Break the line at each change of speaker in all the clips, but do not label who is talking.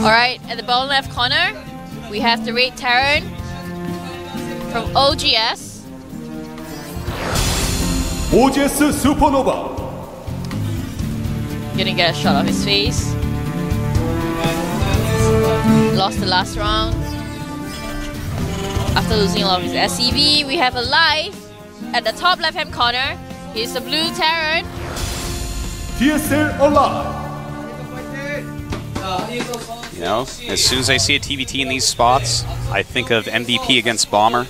Alright, at the bottom left corner, we have the Red Terran from OGS.
OGS SuperNova.
Gonna get a shot of his face. Lost the last round. After losing a lot of his SCV, we have aLive at the top left hand corner. Here's the blue Terran.
TSL aLive.
You know, as soon as I see a TVT in these spots, I think of MVP against Bomber.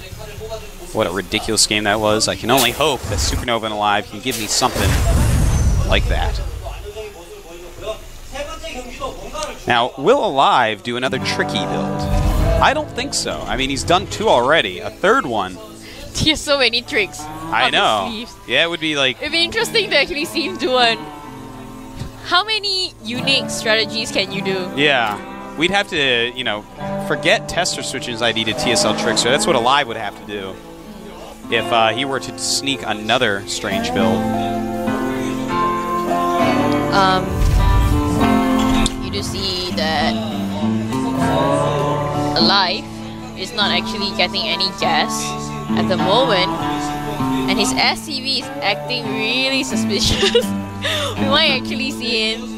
What a ridiculous game that was. I can only hope that SuperNova and aLive can give me something like that. Now, will aLive do another tricky build? I don't think so. I mean, he's done 2 already. A third one.
He has so many tricks.
I know. Yeah, it would be like...
It'd be interesting to actually see him do one. How many unique strategies can you do?
Yeah. We'd have to, you know, forget tester switches ID to TSL tricks. So that's what aLive would have to do if he were to sneak another strange build.
You do see that aLive is not actually getting any gas at the moment, and his SCV is acting really suspicious. We might actually see him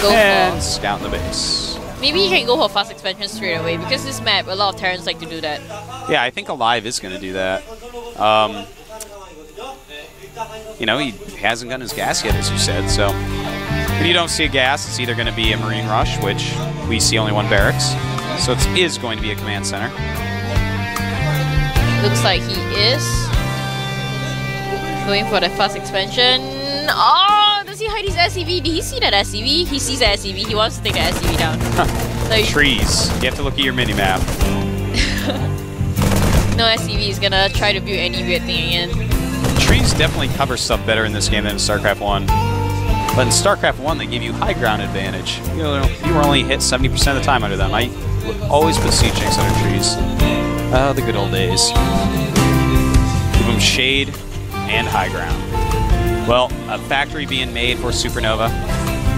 go
and
for
scout the base.
Maybe he can go for fast expansion straight away, because this map, a lot of Terrans like to do that.
Yeah, I think aLive is going to do that. You know, he hasn't gotten his gas yet, as you said, so if you don't see a gas, it's either going to be a Marine Rush, which we see only 1 barracks, so it is going to be a command center.
Looks like he is going for the fast expansion. Oh, does he hide his SCV? Did he see that SCV? He sees the SCV. He wants to take the SCV down. So
trees. You have to look at your mini-map.
No SCV is going to try to build any weird thing again.
Trees definitely cover stuff better in this game than in StarCraft 1. But in StarCraft 1, they give you high ground advantage. You know, you were only hit 70% of the time under them. I would always put siege tanks under trees. Oh, the good old days. Give them shade and high ground. Well, a factory being made for SuperNova.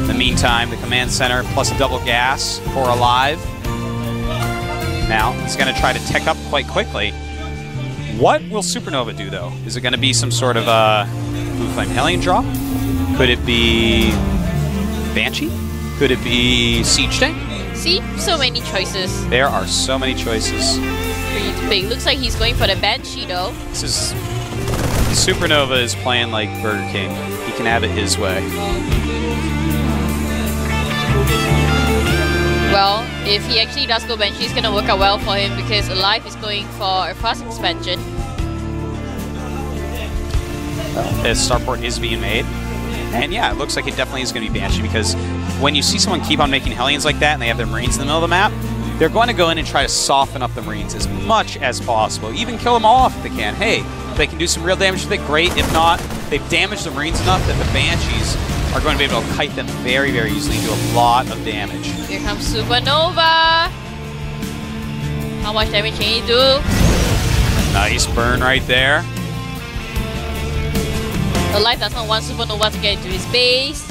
In the meantime, the command center plus a double gas for aLive. Now, it's going to try to tech up quite quickly. What will SuperNova do, though? Is it going to be some sort of Blue Flame Hellion drop? Could it be Banshee? Could it be Siege Tank?
See? So many choices.
There are so many choices.
Pretty big. Looks like he's going for the Banshee, though.
This is... SuperNova is playing like Burger King. He can have it his way.
Well, if he actually does go Banshee, it's going to work out well for him, because aLive is going for a fast expansion.
Well, as Starport is being made. And yeah, it looks like it definitely is going to be Banshee, because when you see someone keep on making Hellions like that and they have their Marines in the middle of the map, they're going to go in and try to soften up the Marines as much as possible. Even kill them all off if they can. Hey, if they can do some real damage to it, great. If not, they've damaged the Marines enough that the Banshees are going to be able to kite them very, very easily and do a lot of damage.
Here comes SuperNova. How much damage can he do?
Nice burn right there.
aLive does not want SuperNova to get into his base.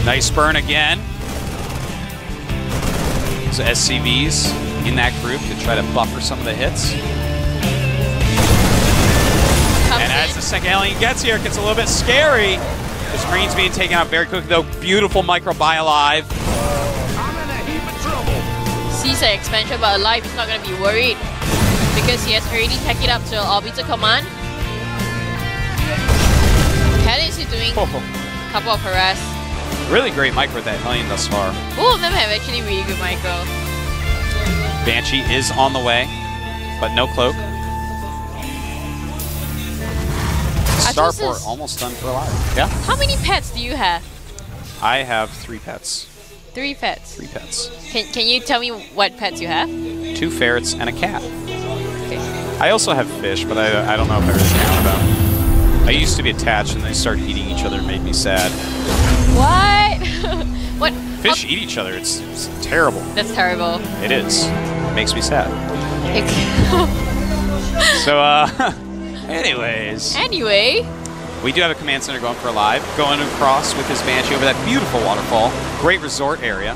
Nice burn again. So SCVs in that group to try to buffer some of the hits. And as the second alien gets here, it gets a little bit scary. This Marine's being taken out very quickly, though. Beautiful micro by aLive.
Sees an expansion, but aLive is not going to be worried, because he has already taken it up to Orbital Command. Cadence is doing a couple of harass.
Really great micro with that Hellion thus far.
All of them have actually really good micro.
Banshee is on the way, but no cloak. Starport almost done for aLive. Yeah.
How many pets do you have?
I have 3 pets.
3 pets?
3 pets.
Can you tell me what pets you have?
2 ferrets and a cat.
Okay.
I also have fish, but I don't know if I really count them. I used to be attached and they started eating each other and made me sad.
What? What?
Fish eat each other. It's terrible.
That's terrible.
It is. It makes me sad. So, anyways.
Anyway.
We do have a command center going for aLive, going across with his Banshee over that beautiful waterfall. Great resort area.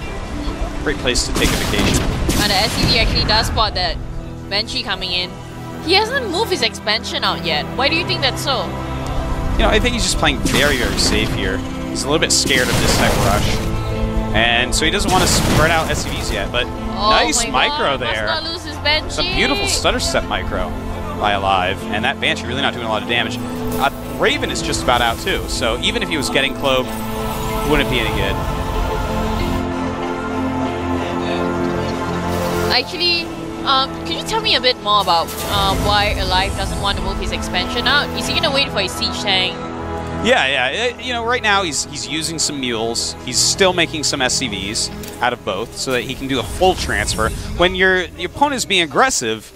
Great place to take a vacation.
And the SCV actually does spot that Banshee coming in. He hasn't moved his expansion out yet. Why do you think that's so?
You know, I think he's just playing very, very safe here. He's a little bit scared of this type of rush. And so he doesn't want to spread out SCVs yet, but nice micro there.
Must not lose his Banshee.
It's a beautiful stutter step micro by aLive, and that Banshee really not doing a lot of damage. Raven is just about out too, so even if he was getting cloaked, wouldn't be any good.
Actually, could you tell me a bit more about why aLive doesn't want to move his expansion out? Is he going to wait for his siege tank?
Yeah. You know, right now he's using some mules. He's still making some SCVs out of both so that he can do a full transfer. When your opponent is being aggressive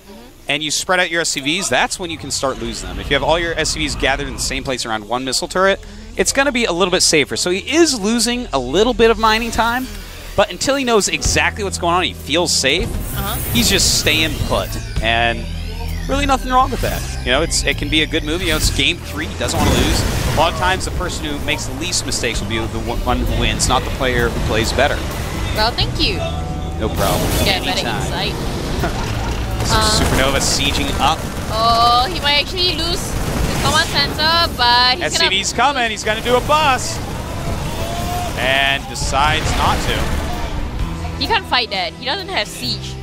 and you spread out your SCVs, that's when you can start losing them. If you have all your SCVs gathered in the same place around one missile turret, it's going to be a little bit safer. So he is losing a little bit of mining time, but until he knows exactly what's going on, he feels safe, he's just staying put. And really nothing wrong with that. You know, it can be a good move. You know, it's game 3, he doesn't want to lose. A lot of times the person who makes the least mistakes will be the one who wins, not the player who plays better.
Well, thank you.
No problem.
Get better insight.
SuperNova sieging up.
Oh, he might actually lose his command center, but he's
SCV's coming. He's going to do a bust. And decides not to.
He can't fight that. He doesn't have siege.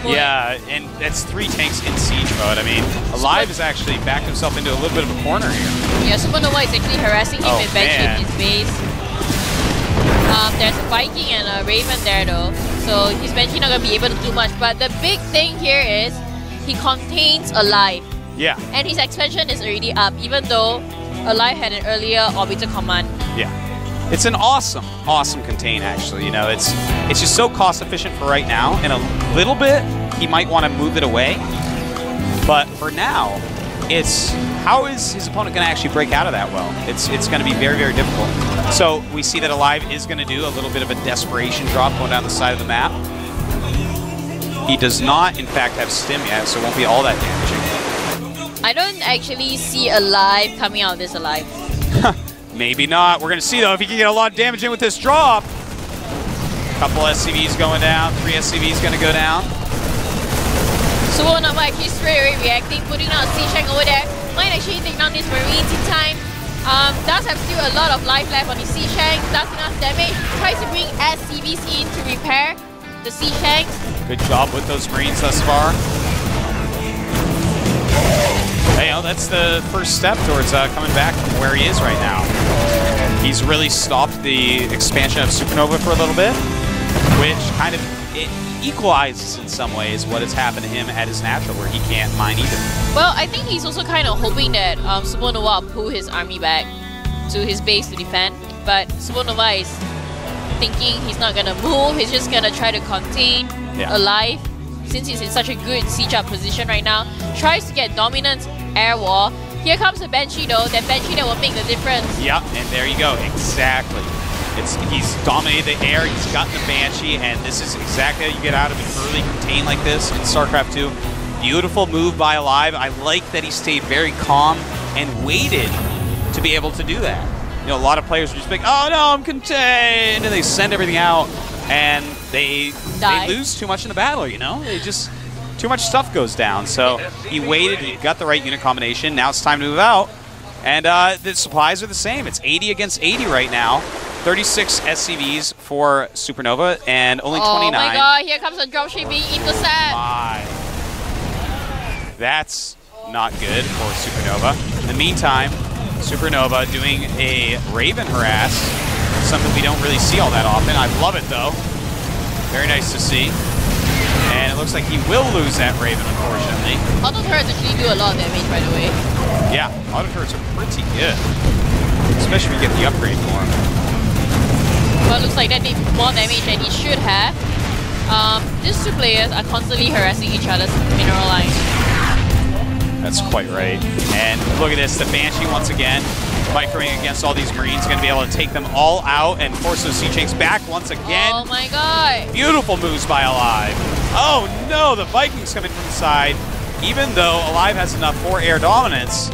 Yeah, and that's 3 tanks in siege mode. I mean, aLive has actually backed himself into a little bit of a corner here.
Yeah, SuperNova is actually harassing him with Banshee in his base. There's a Viking and a Raven there though, so his Banshee not going to be able to do much. But the big thing here is he contains aLive.
Yeah.
And his expansion is already up, even though aLive had an earlier orbital command.
Yeah. It's an awesome, awesome contain, actually. You know, it's just so cost efficient for right now. In a little bit, he might want to move it away. But for now, it's how is his opponent going to actually break out of that well? It's going to be very, very difficult. So we see that aLive is going to do a little bit of a desperation drop going down the side of the map. He does not, in fact, have stim yet, so it won't be all that damaging.
I don't actually see aLive coming out of this alive.
Maybe not. We're going to see, though, if he can get a lot of damage in with this drop. Couple SCVs going down. 3 SCVs going to go down.
SuperNova actually straight away reacting, putting out siege tank over there. Might actually take down this Marines in time. Does have still a lot of life left on his siege tank. Does enough damage. Tries to bring SCVs in to repair the siege tanks.
Good job with those Marines thus far. Hey, that's the first step towards coming back from where he is right now. He's really stopped the expansion of SuperNova for a little bit, which kind of it equalizes in some ways what has happened to him at his natural, where he can't mine either.
Well, I think he's also kind of hoping that SuperNova will pull his army back to his base to defend, but SuperNova is thinking he's not going to move, he's just going to try to contain aLive, since he's in such a good siege up position right now. Tries to get dominant air war. Here comes the Banshee though, that Banshee that will make the difference.
Yep, and there you go, exactly. He's dominated the air, he's gotten the Banshee, and this is exactly how you get out of an early contain like this in StarCraft 2. Beautiful move by aLive. I like that he stayed very calm and waited to be able to do that. You know, a lot of players are just like, oh no, I'm contained, and they send everything out, and they lose too much in the battle, you know? They just, too much stuff goes down. So he waited, he got the right unit combination, now it's time to move out. And the supplies are the same. It's 80 against 80 right now. 36 SCVs for SuperNova, and only 29. Oh
my god, here comes a dropshipping intercept.
That's not good for SuperNova. In the meantime, SuperNova doing a Raven harass, something we don't really see all that often. I love it though. Very nice to see. And it looks like he will lose that Raven, unfortunately.
Auto turrets actually do a lot of damage, by the way.
Yeah, auto turrets are pretty good. Especially when you get the upgrade for them.
Well, it looks like that did more damage than he should have. These two players are constantly harassing each other's mineral lines.
That's quite right. And look at this, the Banshee once again, microing against all these Marines, going to be able to take them all out and force those siege tanks back once again.
Oh my god.
Beautiful moves by aLive. Oh no, the Vikings coming from the side. Even though aLive has enough for air dominance,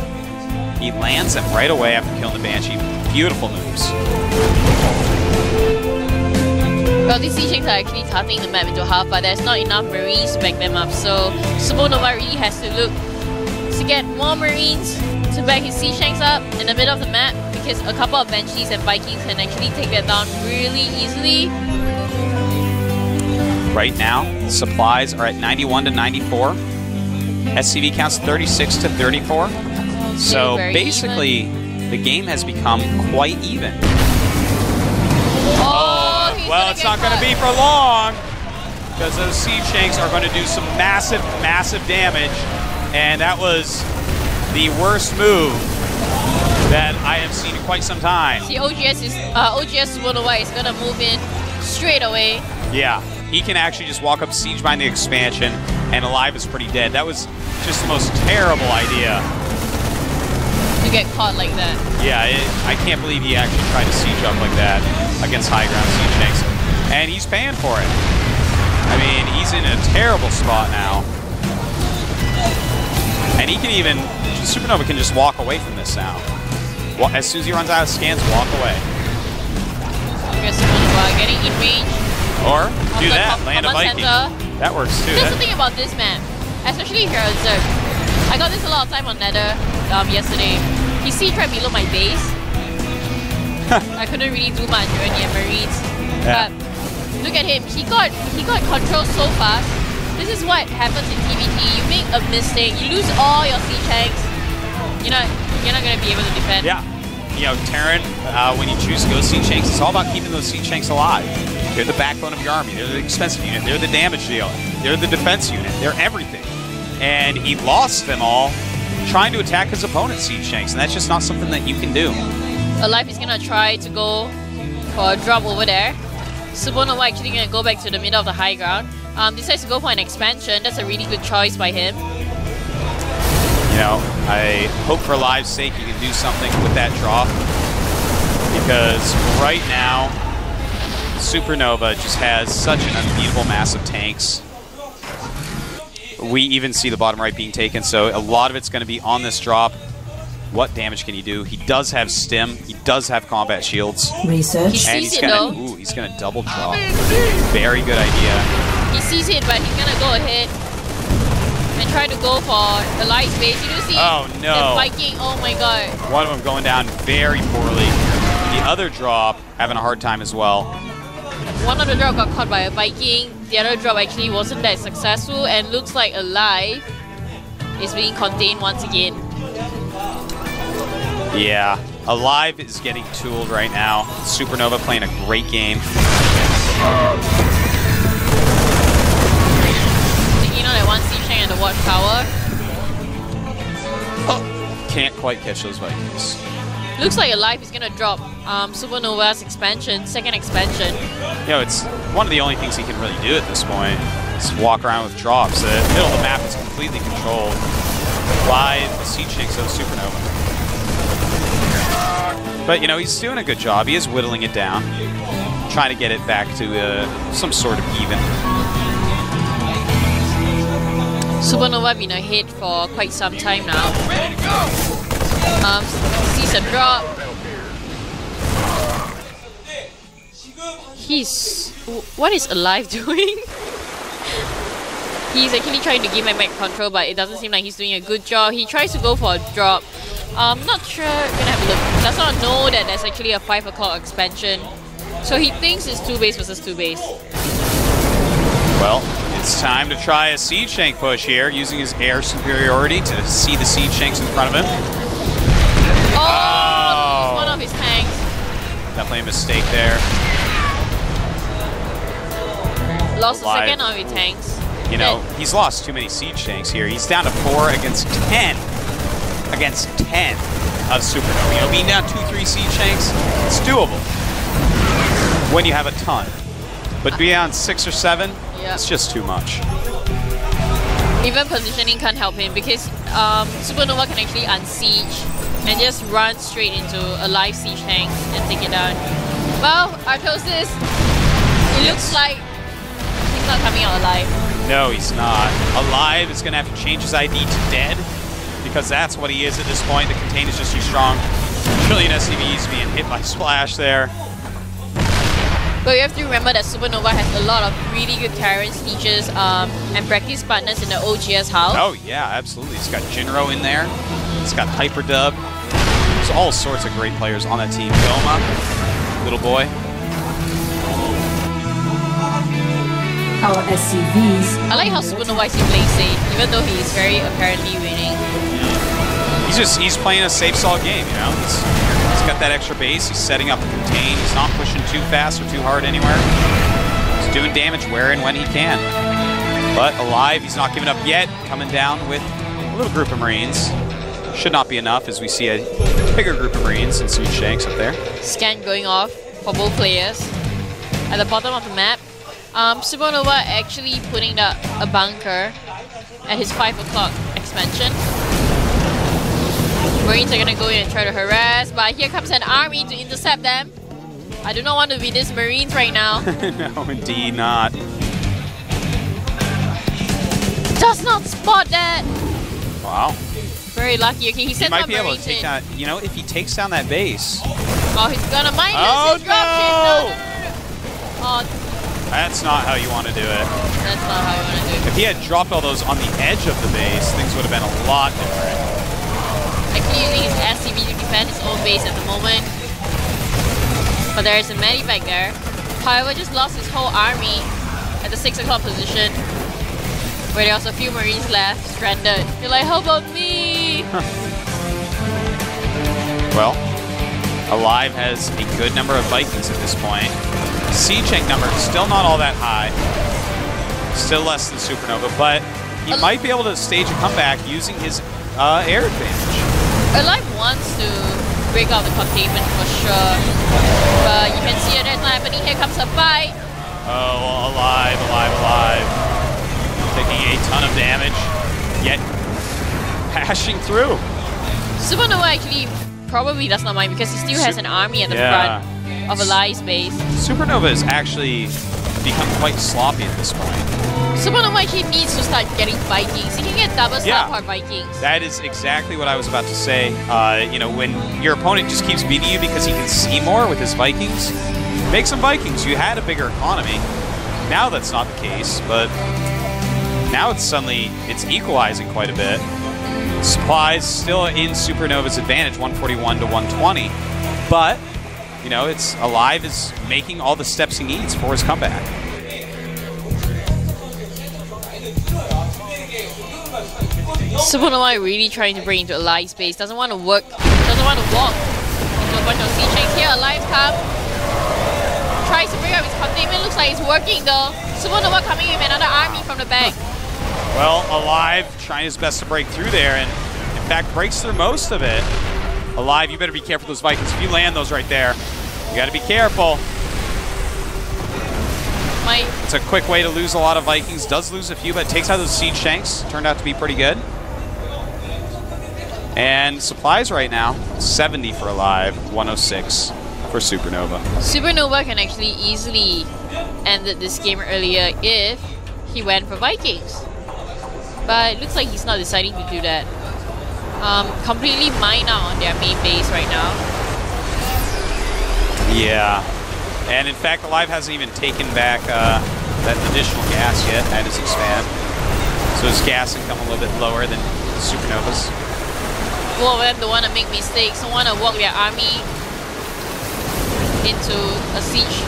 He lands them right away after killing the Banshee. Beautiful moves.
Well, these Sea Shanks are actually cutting the map into half, but there's not enough Marines to back them up, so SuperNova really has to look to get more Marines to back his Sea Shanks up in the middle of the map, because a couple of Banshees and Vikings can actually take that down really easily.
Right now, supplies are at 91 to 94. SCV counts 36 to 34. So basically, the game has become quite even. Well, it's not going to be for long, because those Siege Shanks are going to do some massive, massive damage. And that was the worst move that I have seen in quite some time.
See, OGS SuperNova is going to move in straight away.
Yeah, he can actually just walk up Siege Bind the expansion, and aLive is pretty dead. That was just the most terrible idea.
To get caught like that.
Yeah, I can't believe he actually tried to siege up like that against high ground Siege Shanks. And he's paying for it. I mean, he's in a terrible spot now. And he can even, SuperNova can just walk away from this now. Well, as soon as he runs out of scans, walk away.
I guess SuperNova getting in range.
Or do that, land a Viking. That works too.
That's the thing about this map, especially here at Zerg. I got this a lot of time on Nether yesterday. He siege right below my base. I couldn't really do much when he had Marines.
Yeah.
But look at him. He got control so fast. This is what happens in TVT. You make a mistake, you lose all your Siege Shanks. You're not gonna be able to defend.
Yeah. You know, Terran, when you choose to go Siege Shanks, it's all about keeping those Siege Shanks alive. They're the backbone of your army. They're the expensive unit. They're the damage dealer. They're the defense unit. They're everything. And he lost them all trying to attack his opponent's Siege Shanks, and that's just not something that you can do.
aLive is gonna try to go for a drop over there. SuperNova actually gonna go back to the middle of the high ground. Decides to go for an expansion. That's a really good choice by him.
You know, I hope for aLive's sake you can do something with that drop, because right now SuperNova just has such an unbeatable mass of tanks. We even see the bottom right being taken, so a lot of it's going to be on this drop. What damage can he do? He does have stim. He does have combat shields.
Research.
He sees it though.
Ooh, he's going to double drop. Very good idea.
He sees it, but he's going to go ahead and try to go for aLive's base. You do see the Viking. Oh my god.
One of them going down very poorly. The other drop having a hard time as well.
One of the drop got caught by a Viking. The other drop actually wasn't that successful, and looks like aLive is being contained once again.
Yeah, aLive is getting tooled right now. SuperNova playing a great game.
Thinking on that one Siege Shank and the watchtower.
Can't quite catch those Vikings.
Looks like aLive is gonna drop SuperNova's expansion, second expansion.
You know, it's one of the only things he can really do at this point. Is walk around with drops. The middle of the map is completely controlled by the Siege Shanks of SuperNova. But, you know, he's doing a good job. He is whittling it down, trying to get it back to some sort of even.
SuperNova been ahead for quite some time now. Sees a drop. What is aLive doing? He's actually trying to give him back control, but it doesn't seem like he's doing a good job. He tries to go for a drop. Not sure. Gonna have a look. Does not know that there's actually a 5 o'clock expansion. So he thinks it's 2 base versus 2 base.
Well, it's time to try a Siege Shank push here, using his air superiority to see the Siege Shanks in front of him.
Oh! One of his tanks.
Definitely a mistake there.
Lost a second of his tanks.
You know, he's lost too many Siege Tanks here. He's down to 4 against 10. Against 10 of SuperNova. You know, being down 2-3 Siege Tanks, it's doable when you have a ton. But beyond 6 or 7, it's just too much.
Even positioning can't help him, because SuperNova can actually unsiege and just run straight into aLive Siege Tank and take it down. Well, Artosis, it looks like he's not coming out alive.
No, he's not. aLive is going to have to change his ID to dead, because that's what he is at this point. The contain is just too strong. Trillion SCVs being hit by Splash there.
But you have to remember that SuperNova has a lot of really good Terrans, teachers, and practice partners in the OGS house.
Oh yeah, absolutely. It's got Jinro in there. It's got Hyperdub. There's all sorts of great players on that team. Goma, little boy.
Our SCVs.
I like how SuperNova is playing safe, even though he's very apparently winning.
He's playing a safe, solid game, you know? He's got that extra base, he's setting up the contain, he's not pushing too fast or too hard anywhere. He's doing damage where and when he can. But aLive, he's not giving up yet, coming down with a little group of Marines. Should not be enough as we see a bigger group of Marines and some Shanks up there.
Scan going off for both players. At the bottom of the map, SuperNova actually putting a bunker at his 5 o'clock expansion. Marines are gonna go in and try to harass, but here comes an army to intercept them. I do not want to be this Marines right now.
No, indeed not.
Does not spot that.
Wow.
Very lucky. Okay, he sends
might be able to
Marines
take
in.
down, you know, if he takes down that base.
Oh, he's gonna mindless.
Oh,
His dropship.
no!
Oh,
That's not how you want to do it.
that's not how you want to do it.
If he had dropped all those on the edge of the base, things would have been a lot different.
Actually using his SCV to defend his own base at the moment. But there is a medivac there. However, just lost his whole army at the 6 o'clock position, where there was a few Marines left, stranded. You're like, how about me?
Well, aLive has a good number of Vikings at this point. Siege tank number still not all that high. Still less than SuperNova, but he might be able to stage a comeback using his air advantage.
aLive wants to break out the containment for sure, but you can see it, that's not happening. Here comes a fight.
Oh, aLive. Taking a ton of damage, yet hashing through.
SuperNova actually probably does not mind because he still has an army at the front of aLive's base.
SuperNova has actually become quite sloppy at this point.
SuperNova actually needs to start getting Vikings. He can get double star power Vikings.
That is exactly what I was about to say. You know, when your opponent just keeps beating you because he can see more with his Vikings, make some Vikings. You had a bigger economy. Now that's not the case, but now it's equalizing quite a bit. Supplies still in SuperNova's advantage, 141 to 120, but you know, it's aLive is making all the steps he needs for his comeback.
SuperNova really trying to break into aLive's base. Doesn't want to work. Doesn't want to walk into a bunch of siege tanks. Here, aLive come. Tries to break up his containment. Looks like it's working though. SuperNova coming in with another army from the back.
Well, aLive trying his best to break through there, and in fact breaks through most of it. aLive, you better be careful with those Vikings. If you land those right there, you got to be careful. It's a quick way to lose a lot of Vikings. Does lose a few, but takes out those siege tanks. Turned out to be pretty good. And supplies right now, 70 for aLive, 106 for SuperNova.
SuperNova can actually easily end this game earlier if he went for Vikings. But it looks like he's not deciding to do that. Completely mine out on their main base right now.
Yeah. And in fact, aLive hasn't even taken back that additional gas yet at his expand. So his gas income a little bit lower than SuperNova's.
Both of them don't want to make mistakes, don't want to walk their army into a siege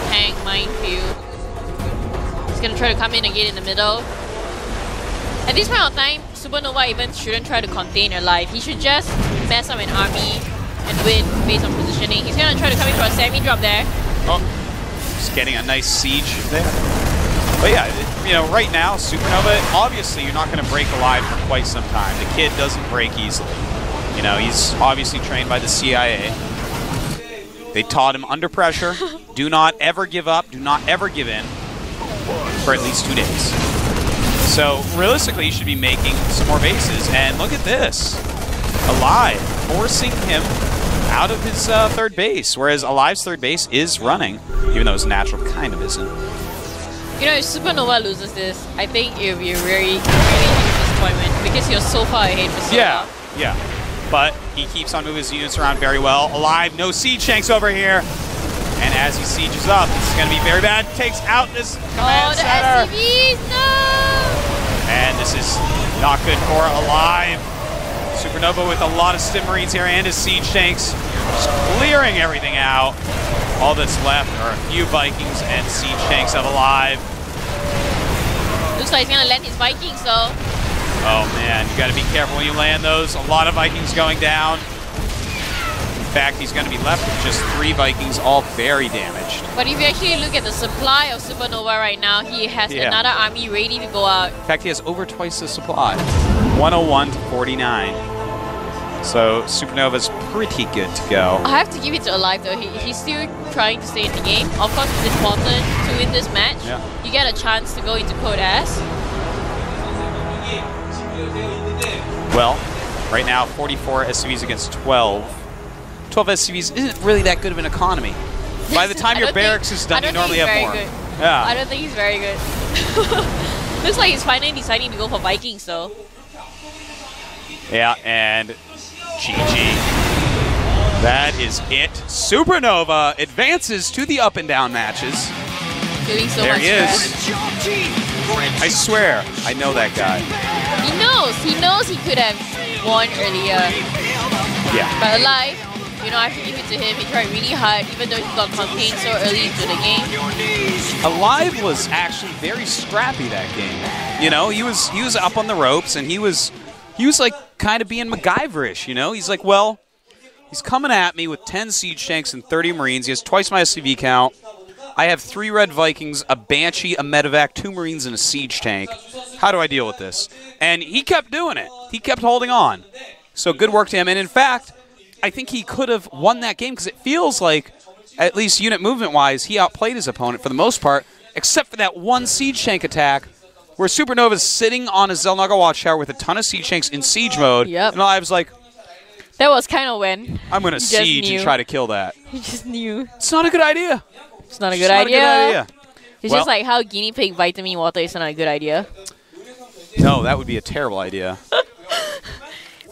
tank minefield. He's going to try to come in again in the middle. At this point of time, SuperNova even shouldn't try to contain aLive. He should just mess up an army and win based on positioning. He's going to try to come in for a semi-drop there.
Oh, just getting a nice siege there. But yeah, you know, right now, SuperNova, obviously you're not going to break aLive for quite some time. The kid doesn't break easily. You know, he's obviously trained by the CIA. They taught him under pressure, do not ever give up, do not ever give in for at least 2 days. So realistically, you should be making some more bases. And look at this. aLive forcing him out of his third base, whereas aLive's third base is running, even though his natural kind of isn't.
You know, if SuperNova loses this, I think it would be a really huge mistake disappointment because he was so far ahead for so long.
Yeah. But he keeps on moving his units around very well. aLive, no siege tanks over here. And as he sieges up, this is going to be very bad. Takes out this command center.
SCVs, no!
And this is not good for aLive. SuperNova with a lot of Stim Marines here and his siege tanks. Just clearing everything out. All that's left are a few Vikings and siege tanks of aLive.
Looks like he's going to land his Vikings, though.
Oh man, you gotta be careful when you land those. A lot of Vikings going down. In fact, he's gonna be left with just 3 Vikings, all very damaged.
But if you actually look at the supply of SuperNova right now, he has another army ready to go out.
In fact, he has over twice the supply. 101 to 49. So SuperNova's pretty good to go.
I have to give it to aLive though. He's still trying to stay in the game. Of course, it's important to win this match.
Yeah.
You get a chance to go into Code S.
Well, right now, 44 SCVs against 12. 12 SCVs isn't really that good of an economy. By the time your barracks is done, you normally have more.
Good.
Yeah.
I don't think he's very good. Looks like he's finally deciding to go for Vikings, though.
Yeah, and GG. That is it. SuperNova advances to the up and down matches.
Doing so
there
much
he is.
stress.
I swear, I know that guy.
He knows he could have won earlier.
Yeah.
But aLive, you know, I have to give it to him. He tried really hard, even though he got contained so early into the game.
aLive was actually very scrappy that game. You know, he was up on the ropes, and he was like kind of being MacGyverish. You know, he's like, well, he's coming at me with 10 siege tanks and 30 Marines. He has twice my SCV count. I have 3 Red Vikings, a Banshee, a Medevac, 2 Marines, and a siege tank. How do I deal with this? And he kept doing it. He kept holding on. So good work to him. And in fact, I think he could have won that game because it feels like, at least unit movement-wise, he outplayed his opponent for the most part, except for that one siege tank attack where SuperNova's sitting on a Xel'Naga Watchtower with a ton of siege tanks in siege mode.
Yep.
And aLive's like,
that was kind of when
I'm going to siege and try to kill that.
He just knew.
It's not a good idea.
It's not a good idea. It's
Well,
just like how guinea pig vitamin water is not a good idea.
No, that would be a terrible idea.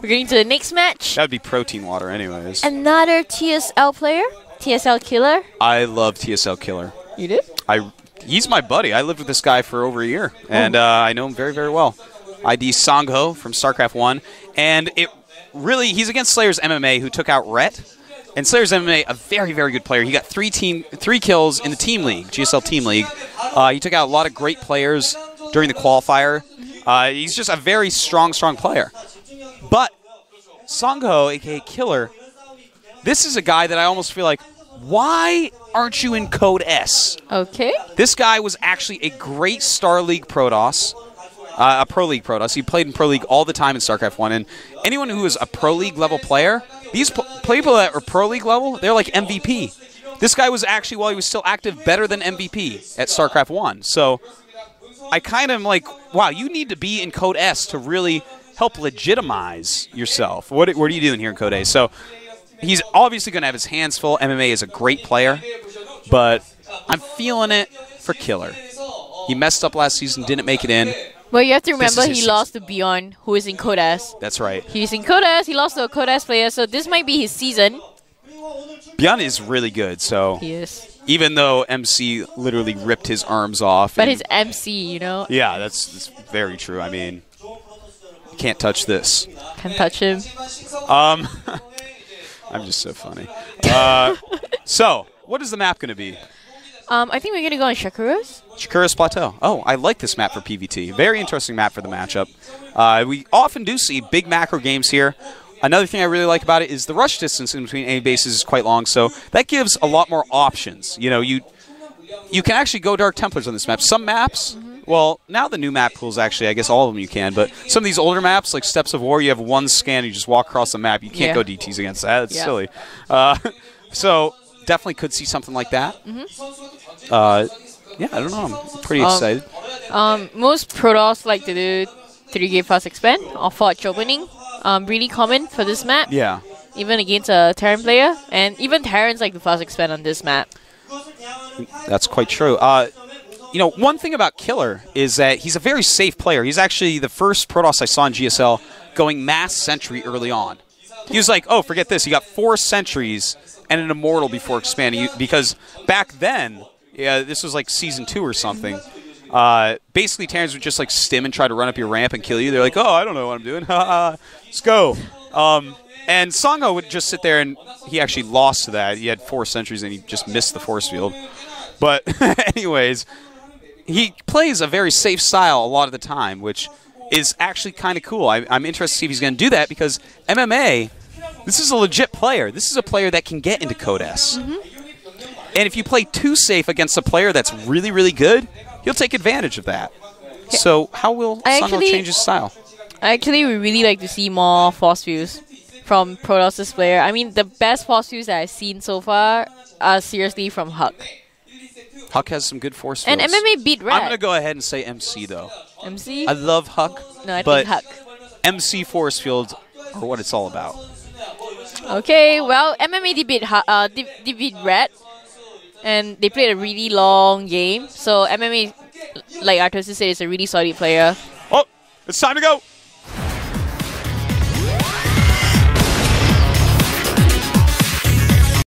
We're going to the next match.
That would be protein water anyways.
Another TSL player, TSL killer.
I love TSL Killer.
You did?
He's my buddy. I lived with this guy for over a year, and I know him very, very well. ID Sangho from StarCraft 1, and he's against Slayer's MMA, who took out Rhett. And Slayer's MMA, a very, very good player. He got 3 kills in the team league, GSL team league. He took out a lot of great players during the qualifier. He's just a very strong player. But Sangho, a.k.a. Killer, this is a guy that I almost feel like, why aren't you in Code S?
Okay.
This guy was actually a great Star League Protoss, a Pro League Protoss. He played in Pro League all the time in StarCraft 1. And anyone who is a Pro League level player, these people that are Pro League level, they're like MVP. This guy was actually, while he was still active, better than MVP at StarCraft 1. So I kind of am like, wow, you need to be in Code S to really help legitimize yourself. What are you doing here in Code A? So he's obviously going to have his hands full. MMA is a great player, but I'm feeling it for Killer. He messed up last season, didn't make it in.
Well, you have to remember he lost to Beyond, who is in Code S.
That's right.
He's in Code S. He lost to a Code S player, so this might be his season.
Beyond is really good, so
He is.
even though MC literally ripped his arms off.
But his MC, you know.
Yeah, that's very true. I mean, you can't touch this.
Can't touch him.
I'm just so funny. So, what is the map going to be?
I think we're going to go on Shakura's.
Shakura's Plateau. Oh, I like this map for PvT. Very interesting map for the matchup. We often do see big macro games here. Another thing I really like about it is the rush distance in between A bases is quite long, so that gives a lot more options. You know, you can actually go Dark Templars on this map. Some maps, well, now the new map pools actually, I guess all of them you can, but some of these older maps, like Steps of War, you have one scan, you just walk across the map. You can't go DTs against that. It's silly. So definitely could see something like that. Yeah, I don't know. I'm pretty excited.
Most Protoss like to do 3-gate fast expand or forge opening. Really common for this map.
Yeah.
Even against a Terran player. And even Terrans like to fast expand on this map.
That's quite true. you know, one thing about Killer is that he's a very safe player. He's actually the first Protoss I saw in GSL going mass sentry early on. He was like, oh, forget this. He got 4 sentries and an Immortal before expanding. Because back then, yeah, this was like Season 2 or something. Basically, Terrans would just like stim and try to run up your ramp and kill you. They're like, oh, I don't know what I'm doing. Let's go. And Sangha would just sit there, and he actually lost to that. He had 4 sentries, and he just missed the force field. But anyways, he plays a very safe style a lot of the time, which is actually kind of cool. I'm interested to see if he's going to do that because MMA, this is a legit player. This is a player that can get into Code S. And if you play too safe against a player that's really, really good, he'll take advantage of that. So how will Sangha change his style?
Actually, we really like to see more force views from Protoss' player. I mean, the best force views that I've seen so far are seriously from Huck.
Huck has some good force fields.
And MMA beat Red.
I'm going to go ahead and say MC, though.
MC?
I love Huck,
No, I
but
think Huck.
MC force fields are what it's all about.
Okay, well, MMA did beat Red. And they played a really long game. So MMA, like Artosis said, is a really solid player.
Oh, it's time to go.